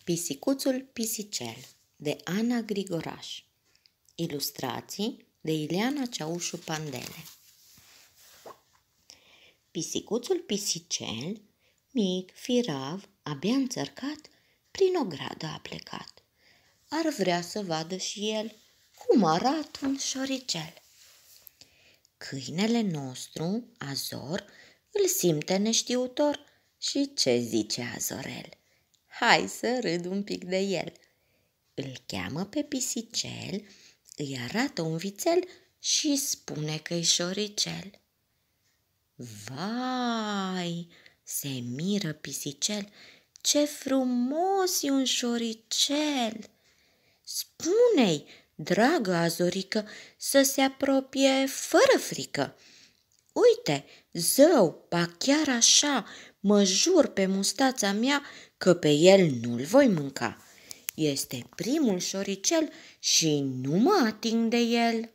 Pisicuțul pisicel de Ana Grigoraș. Ilustrații de Ileana Ceaușu Pandele. Pisicuțul pisicel, mic, firav, abia înțărcat, prin o gradă a plecat. Ar vrea să vadă și el cum arată un șoricel. Câinele nostru, Azor, îl simte neștiutor și ce zice Azorel? Hai să râd un pic de el. Îl cheamă pe pisicel, îi arată un vițel și spune că-i șoricel. Vai, se miră pisicel, ce frumos e un șoricel! Spune-i, dragă Azorică, să se apropie fără frică. Uite, zău, ba chiar așa, mă jur pe mustața mea că pe el nu-l voi mânca. Este primul șoricel și nu mă ating de el.